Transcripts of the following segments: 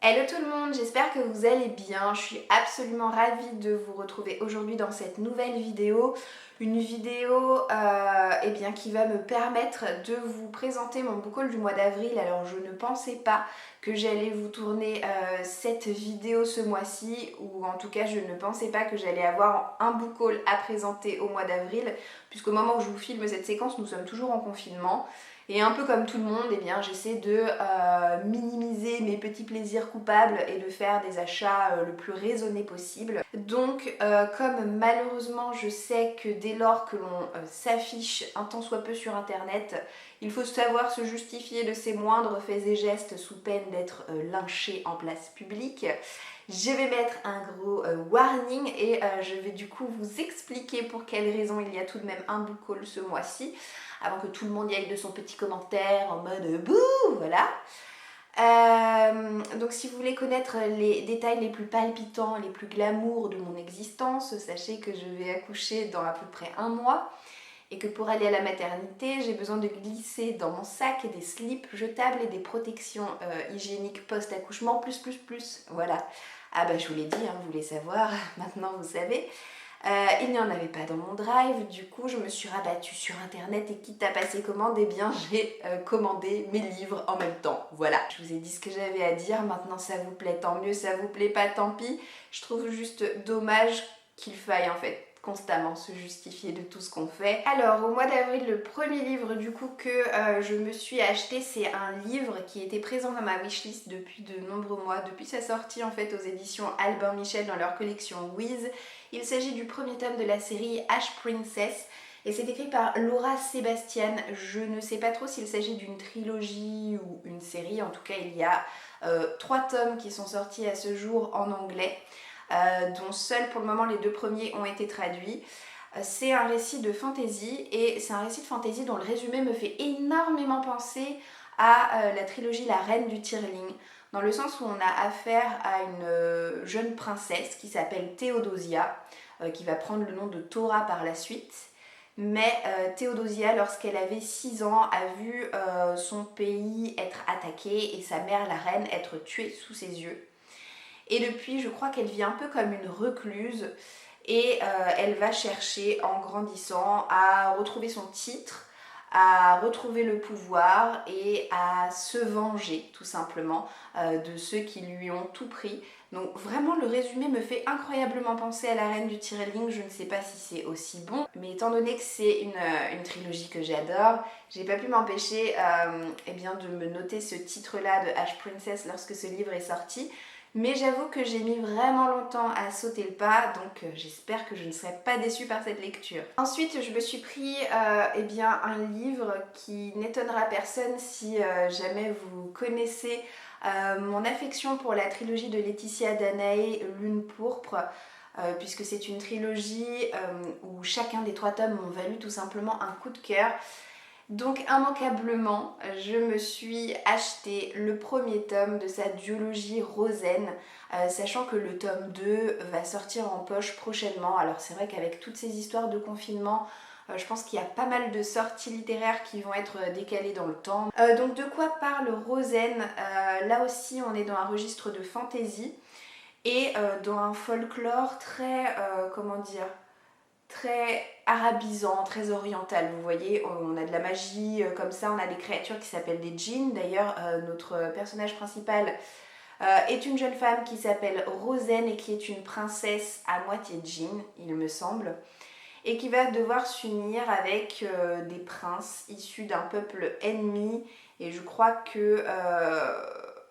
Hello tout le monde, j'espère que vous allez bien. Je suis absolument ravie de vous retrouver aujourd'hui dans cette nouvelle vidéo. Une vidéo qui va me permettre de vous présenter mon book haul du mois d'avril. Alors je ne pensais pas que j'allais vous tourner cette vidéo ce mois-ci, ou en tout cas je ne pensais pas que j'allais avoir un book haul à présenter au mois d'avril, puisqu'au moment où je vous filme cette séquence, nous sommes toujours en confinement. Et un peu comme tout le monde, j'essaie de minimiser mes petits plaisirs coupables et de faire des achats le plus raisonnés possible. Donc comme malheureusement je sais que dès lors que l'on s'affiche un tant soit peu sur internet, il faut savoir se justifier de ses moindres faits et gestes sous peine d'être lynché en place publique. Je vais mettre un gros warning et je vais du coup vous expliquer pour quelles raisons il y a tout de même un book haul ce mois-ci, avant que tout le monde y aille de son petit commentaire en mode bouh, voilà. Donc si vous voulez connaître les détails les plus palpitants, les plus glamour de mon existence, sachez que je vais accoucher dans à peu près un mois et que pour aller à la maternité, j'ai besoin de glisser dans mon sac des slips jetables et des protections hygiéniques post-accouchement plus. Voilà. Ah bah je vous l'ai dit, hein, vous voulez savoir, maintenant vous savez. Il n'y en avait pas dans mon drive, du coup je me suis rabattue sur internet et quitte à passer commande, j'ai commandé mes livres en même temps. Voilà, je vous ai dit ce que j'avais à dire, maintenant ça vous plaît tant mieux, ça vous plaît pas tant pis. Je trouve juste dommage qu'il faille en fait constamment se justifier de tout ce qu'on fait. Alors au mois d'avril, le premier livre du coup que je me suis acheté, c'est un livre qui était présent dans ma wishlist depuis de nombreux mois, depuis sa sortie en fait aux éditions Albin Michel dans leur collection Wiz. Il s'agit du premier tome de la série Ash Princess et c'est écrit par Laura Sebastian. Je ne sais pas trop s'il s'agit d'une trilogie ou une série, en tout cas il y a 3 tomes qui sont sortis à ce jour en anglais. Dont seuls pour le moment les 2 premiers ont été traduits. C'est un récit de fantasy et c'est un récit de fantasy dont le résumé me fait énormément penser à la trilogie La Reine du Tirling, dans le sens où on a affaire à une jeune princesse qui s'appelle Théodosia, qui va prendre le nom de Thora par la suite. Mais Théodosia, lorsqu'elle avait 6 ans, a vu son pays être attaqué et sa mère, la reine, être tuée sous ses yeux. Et depuis, je crois qu'elle vit un peu comme une recluse et elle va chercher en grandissant à retrouver son titre, à retrouver le pouvoir et à se venger tout simplement de ceux qui lui ont tout pris. Donc vraiment le résumé me fait incroyablement penser à La Reine du Tirling. Je ne sais pas si c'est aussi bon, mais étant donné que c'est une trilogie que j'adore, j'ai pas pu m'empêcher de me noter ce titre là de Ash Princess lorsque ce livre est sorti. Mais j'avoue que j'ai mis vraiment longtemps à sauter le pas, donc j'espère que je ne serai pas déçue par cette lecture. Ensuite, je me suis pris un livre qui n'étonnera personne si jamais vous connaissez mon affection pour la trilogie de Laetitia Danaé, Lune pourpre, puisque c'est une trilogie où chacun des 3 tomes m'ont valu tout simplement un coup de cœur. Donc immanquablement, je me suis acheté le premier tome de sa duologie Rosen, sachant que le tome 2 va sortir en poche prochainement. Alors c'est vrai qu'avec toutes ces histoires de confinement, je pense qu'il y a pas mal de sorties littéraires qui vont être décalées dans le temps. Donc de quoi parle Rosen? Là aussi on est dans un registre de fantasy et dans un folklore très, très arabisant, très oriental, vous voyez, on a de la magie comme ça, on a des créatures qui s'appellent des djinns. D'ailleurs, notre personnage principal est une jeune femme qui s'appelle Rosen et qui est une princesse à moitié djinn, il me semble, et qui va devoir s'unir avec des princes issus d'un peuple ennemi, et je crois que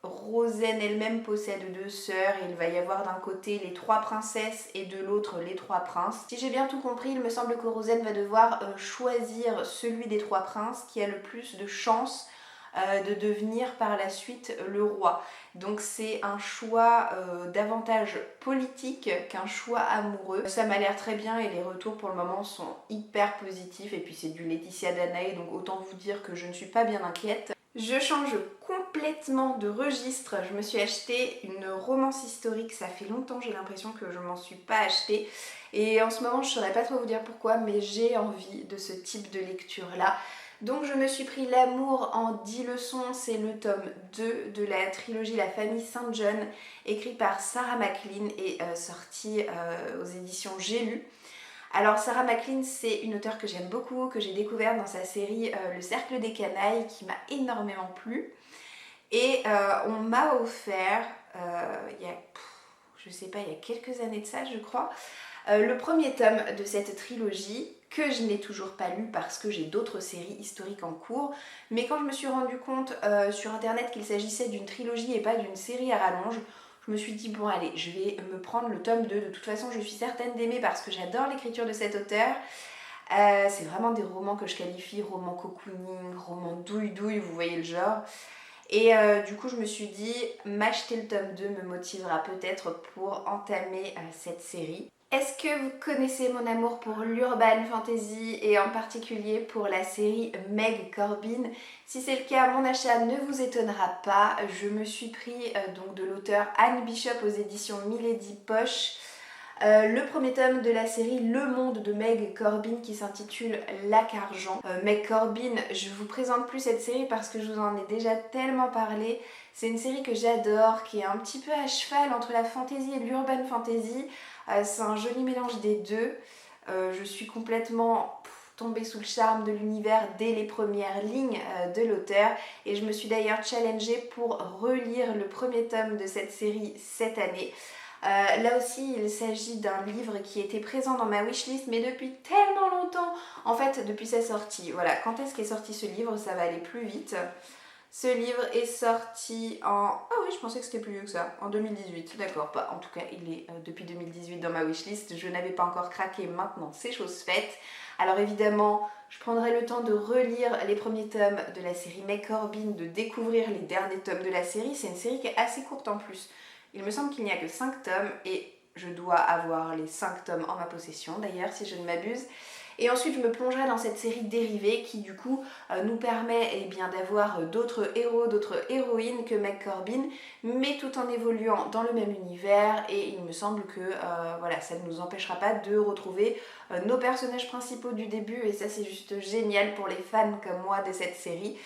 Rosen elle-même possède 2 sœurs et il va y avoir d'un côté les 3 princesses et de l'autre les 3 princes. Si j'ai bien tout compris, il me semble que Rosen va devoir choisir celui des 3 princes qui a le plus de chances de devenir par la suite le roi. Donc c'est un choix davantage politique qu'un choix amoureux. Ça m'a l'air très bien et les retours pour le moment sont hyper positifs, et puis c'est du Laetitia Danaé, donc autant vous dire que je ne suis pas bien inquiète. Je change complètement de registre, je me suis acheté une romance historique, ça fait longtemps, j'ai l'impression que je m'en suis pas achetée et en ce moment je saurais pas trop vous dire pourquoi, mais j'ai envie de ce type de lecture là. Donc je me suis pris L'amour en 10 leçons, c'est le tome 2 de la trilogie La famille Saint John, écrit par Sarah MacLean et sorti aux éditions J'ai lu. Alors Sarah MacLean, c'est une auteure que j'aime beaucoup, que j'ai découverte dans sa série Le Cercle des Canailles, qui m'a énormément plu. Et on m'a offert, je sais pas, il y a quelques années de ça je crois, le premier tome de cette trilogie que je n'ai toujours pas lu parce que j'ai d'autres séries historiques en cours. Mais quand je me suis rendu compte sur internet qu'il s'agissait d'une trilogie et pas d'une série à rallonge, je me suis dit bon allez, je vais me prendre le tome 2. De toute façon je suis certaine d'aimer parce que j'adore l'écriture de cet auteur. C'est vraiment des romans que je qualifie romans cocooning, romans douille-douille, vous voyez le genre. Et du coup je me suis dit m'acheter le tome 2 me motivera peut-être pour entamer cette série. Est-ce que vous connaissez mon amour pour l'urban fantasy et en particulier pour la série Meg Corbin? Si c'est le cas, mon achat ne vous étonnera pas. Je me suis pris donc de l'auteur Anne Bishop aux éditions Milady Poche. Le premier tome de la série Le Monde de Meg Corbin qui s'intitule Lac Argent. Meg Corbin, je vous présente plus cette série parce que je vous en ai déjà tellement parlé. C'est une série que j'adore, qui est un petit peu à cheval entre la fantasy et l'urban fantasy. C'est un joli mélange des deux. Je suis complètement tombée sous le charme de l'univers dès les premières lignes de l'auteur et je me suis d'ailleurs challengée pour relire le premier tome de cette série cette année. Là aussi il s'agit d'un livre qui était présent dans ma wishlist mais depuis tellement longtemps, en fait depuis sa sortie. Voilà, quand est-ce qu'est sorti ce livre? Ça va aller plus vite. Ce livre est sorti en... Ah oui, je pensais que c'était plus vieux que ça, en 2018, d'accord, pas. En tout cas, il est depuis 2018 dans ma wishlist, je n'avais pas encore craqué, maintenant c'est chose faite. Alors évidemment, je prendrai le temps de relire les premiers tomes de la série Meg Corbin, de découvrir les derniers tomes de la série. C'est une série qui est assez courte en plus. Il me semble qu'il n'y a que 5 tomes et je dois avoir les 5 tomes en ma possession d'ailleurs, si je ne m'abuse. Et ensuite je me plongerai dans cette série dérivée qui du coup nous permet d'avoir d'autres héros, d'autres héroïnes que Meg Corbin, mais tout en évoluant dans le même univers et il me semble que voilà, ça ne nous empêchera pas de retrouver nos personnages principaux du début et ça c'est juste génial pour les fans comme moi de cette série.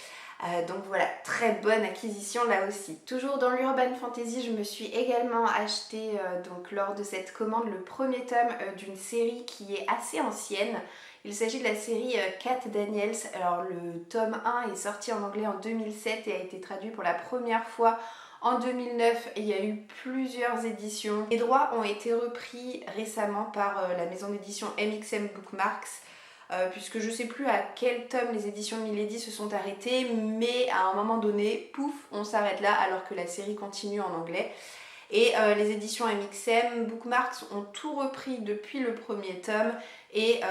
Donc voilà, très bonne acquisition là aussi. Toujours dans l'urban fantasy, je me suis également acheté donc lors de cette commande le premier tome d'une série qui est assez ancienne. Il s'agit de la série Cat Daniels. Alors le tome 1 est sorti en anglais en 2007 et a été traduit pour la première fois en 2009 et il y a eu plusieurs éditions. Les droits ont été repris récemment par la maison d'édition MXM Bookmarks. Puisque je sais plus à quel tome les éditions Milady se sont arrêtées, mais à un moment donné, pouf, on s'arrête là alors que la série continue en anglais. Et les éditions MXM Bookmarks ont tout repris depuis le premier tome et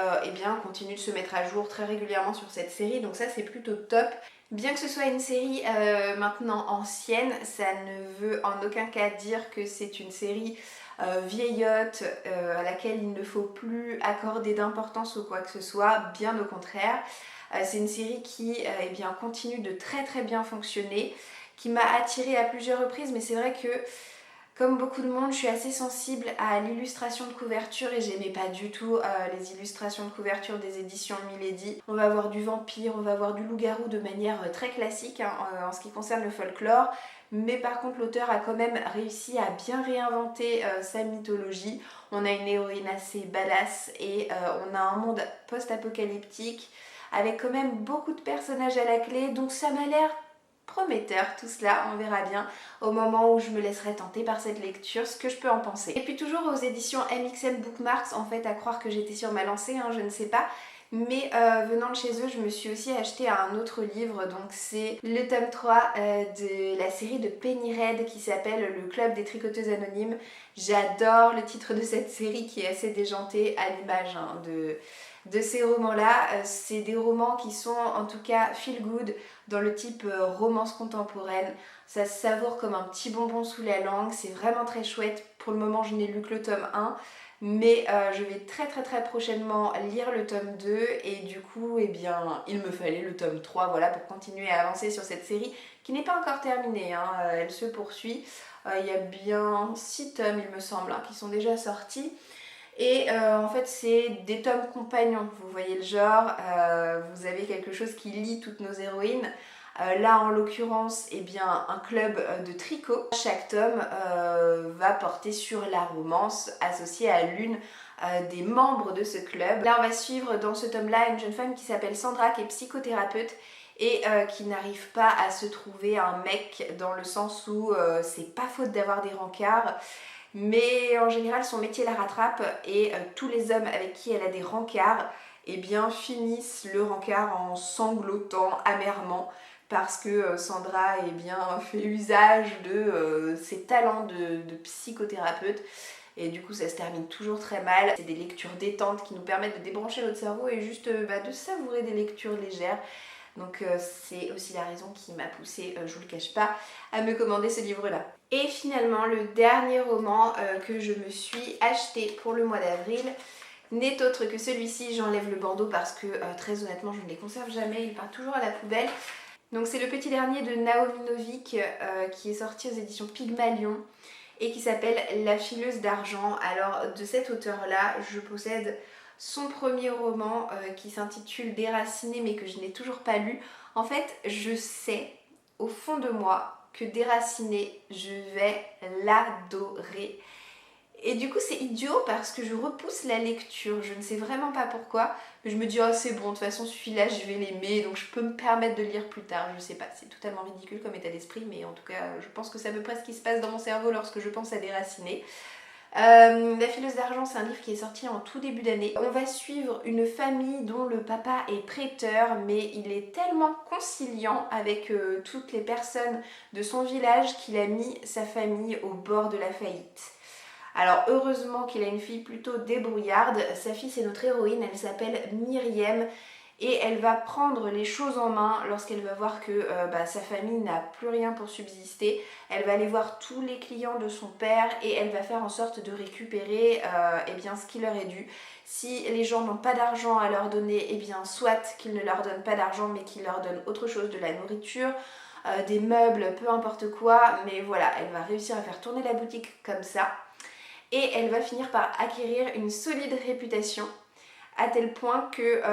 continuent de se mettre à jour très régulièrement sur cette série, donc ça c'est plutôt top. Bien que ce soit une série maintenant ancienne, ça ne veut en aucun cas dire que c'est une série vieillotte à laquelle il ne faut plus accorder d'importance ou quoi que ce soit, bien au contraire. C'est une série qui continue de très très bien fonctionner, qui m'a attirée à plusieurs reprises, mais c'est vrai que comme beaucoup de monde, je suis assez sensible à l'illustration de couverture et j'aimais pas du tout les illustrations de couverture des éditions Milady. On va avoir du vampire, on va avoir du loup-garou de manière très classique en ce qui concerne le folklore. Mais par contre, l'auteur a quand même réussi à bien réinventer sa mythologie. On a une héroïne assez badass et on a un monde post-apocalyptique avec quand même beaucoup de personnages à la clé. Donc ça m'a l'air prometteur tout cela, on verra bien au moment où je me laisserai tenter par cette lecture ce que je peux en penser. Et puis toujours aux éditions MXM Bookmarks, en fait à croire que j'étais sur ma lancée, je ne sais pas, mais venant de chez eux je me suis aussi acheté un autre livre, donc c'est le tome 3 de la série de Penny Red qui s'appelle Le Club des Tricoteuses Anonymes. J'adore le titre de cette série qui est assez déjanté à l'image de ces romans-là. C'est des romans qui sont en tout cas feel good, dans le type romance contemporaine. Ça se savoure comme un petit bonbon sous la langue, c'est vraiment très chouette. Pour le moment je n'ai lu que le tome 1, mais je vais très prochainement lire le tome 2 et du coup il me fallait le tome 3 voilà, pour continuer à avancer sur cette série qui n'est pas encore terminée, elle se poursuit. Il y a bien 6 tomes il me semble qui sont déjà sortis. Et en fait c'est des tomes compagnons, vous voyez le genre, vous avez quelque chose qui lie toutes nos héroïnes. Là en l'occurrence, eh bien, un club de tricot. Chaque tome va porter sur la romance associée à l'une des membres de ce club. Là on va suivre dans ce tome-là une jeune femme qui s'appelle Sandra, qui est psychothérapeute et qui n'arrive pas à se trouver un mec, dans le sens où c'est pas faute d'avoir des rencarts, mais en général son métier la rattrape et tous les hommes avec qui elle a des rencarts eh bien, finissent le rencard en sanglotant amèrement parce que Sandra eh bien, fait usage de ses talents de psychothérapeute. Et du coup ça se termine toujours très mal. C'est des lectures détentes qui nous permettent de débrancher notre cerveau et juste de savourer des lectures légères. Donc c'est aussi la raison qui m'a poussée, je vous le cache pas, à me commander ce livre-là. Et finalement, le dernier roman que je me suis acheté pour le mois d'avril n'est autre que celui-ci. J'enlève le bandeau parce que très honnêtement je ne les conserve jamais, ils partent toujours à la poubelle. Donc c'est le petit dernier de Naomi Novik qui est sorti aux éditions Pygmalion et qui s'appelle La fileuse d'argent. Alors de cet auteur-là, je possède son premier roman qui s'intitule Déraciné mais que je n'ai toujours pas lu. En fait, je sais au fond de moi que Déraciné, je vais l'adorer. Et du coup c'est idiot parce que je repousse la lecture, je ne sais vraiment pas pourquoi, mais je me dis oh c'est bon, de toute façon celui-là je vais l'aimer, donc je peux me permettre de le lire plus tard, je sais pas, c'est totalement ridicule comme état d'esprit, mais en tout cas je pense que c'est à peu près ce qui se passe dans mon cerveau lorsque je pense à Déraciné. La fileuse d'argent, c'est un livre qui est sorti en tout début d'année. On va suivre une famille dont le papa est prêteur, mais il est tellement conciliant avec toutes les personnes de son village qu'il a mis sa famille au bord de la faillite. Alors heureusement qu'il a une fille plutôt débrouillarde, sa fille c'est notre héroïne, elle s'appelle Myriam et elle va prendre les choses en main lorsqu'elle va voir que sa famille n'a plus rien pour subsister. Elle va aller voir tous les clients de son père et elle va faire en sorte de récupérer eh bien, ce qui leur est dû. Si les gens n'ont pas d'argent à leur donner, eh bien soit qu'ils ne leur donnent pas d'argent mais qu'ils leur donnent autre chose, de la nourriture, des meubles, peu importe quoi, mais voilà, elle va réussir à faire tourner la boutique comme ça. Et elle va finir par acquérir une solide réputation, à tel point que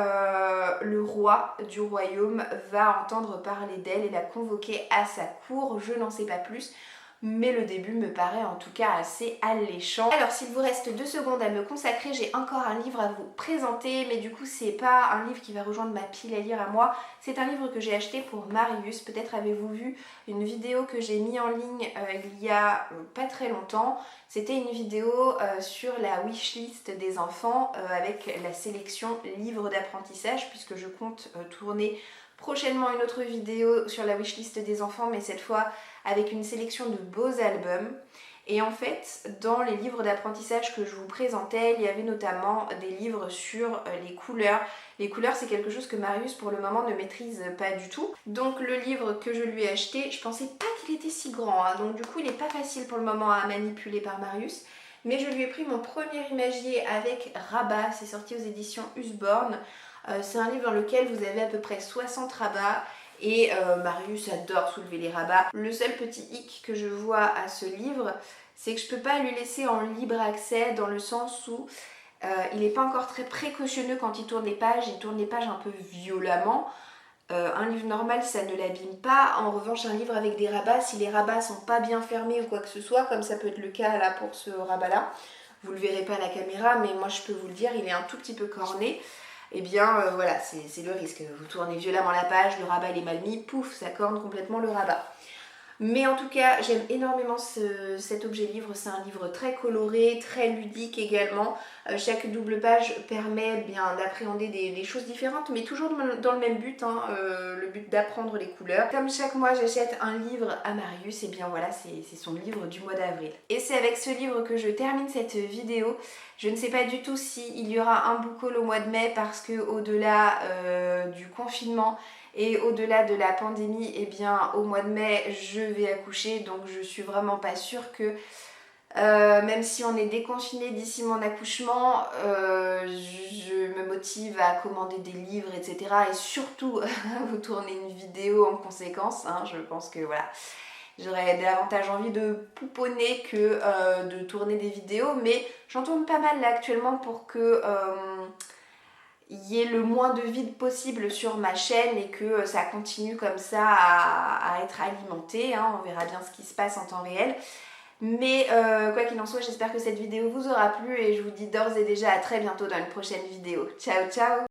le roi du royaume va entendre parler d'elle et la convoquer à sa cour. Je n'en sais pas plus, mais le début me paraît en tout cas assez alléchant. Alors s'il vous reste 2 secondes à me consacrer, j'ai encore un livre à vous présenter, mais du coup c'est pas un livre qui va rejoindre ma pile à lire à moi, c'est un livre que j'ai acheté pour Marius. Peut-être avez-vous vu une vidéo que j'ai mis en ligne il y a pas très longtemps. C'était une vidéo sur la wishlist des enfants avec la sélection livres d'apprentissage, puisque je compte tourner prochainement une autre vidéo sur la wishlist des enfants, mais cette fois avec une sélection de beaux albums. Et en fait, dans les livres d'apprentissage que je vous présentais, il y avait notamment des livres sur les couleurs. Les couleurs, c'est quelque chose que Marius, pour le moment, ne maîtrise pas du tout. Donc le livre que je lui ai acheté, je pensais pas qu'il était si grand, hein. Donc du coup, il n'est pas facile pour le moment à manipuler par Marius. Mais je lui ai pris mon premier imagier avec Rabat, c'est sorti aux éditions Usborne. C'est un livre dans lequel vous avez à peu près 60 rabats. Et Marius adore soulever les rabats. Le seul petit hic que je vois à ce livre, c'est que je peux pas lui laisser en libre accès, dans le sens où il n'est pas encore très précautionneux quand il tourne les pages. Il tourne les pages un peu violemment. Un livre normal, ça ne l'abîme pas. En revanche, un livre avec des rabats, si les rabats sont pas bien fermés ou quoi que ce soit, comme ça peut être le cas là pour ce rabat-là, vous le verrez pas à la caméra, mais moi je peux vous le dire, il est un tout petit peu corné. Eh bien voilà, c'est le risque. Vous tournez violemment la page, le rabat il est mal mis, pouf, ça corne complètement le rabat. Mais en tout cas, j'aime énormément cet objet livre. C'est un livre très coloré, très ludique également. Chaque double page permet bien d'appréhender des choses différentes, mais toujours dans le même but, hein, le but d'apprendre les couleurs. Comme chaque mois, j'achète un livre à Marius, et bien voilà, c'est son livre du mois d'avril. Et c'est avec ce livre que je termine cette vidéo. Je ne sais pas du tout s'il y aura un book haul au mois de mai, parce que au-delà du confinement, et au-delà de la pandémie, eh bien au mois de mai je vais accoucher, donc je suis vraiment pas sûre que même si on est déconfiné d'ici mon accouchement, je me motive à commander des livres, etc. Et surtout à vous tourner une vidéo en conséquence, hein. Je pense que voilà, j'aurais davantage envie de pouponner que de tourner des vidéos, mais j'en tourne pas mal là actuellement pour que il y ait le moins de vide possible sur ma chaîne et que ça continue comme ça à être alimenté, hein. On verra bien ce qui se passe en temps réel. Mais quoi qu'il en soit, j'espère que cette vidéo vous aura plu et je vous dis d'ores et déjà à très bientôt dans une prochaine vidéo. Ciao ciao!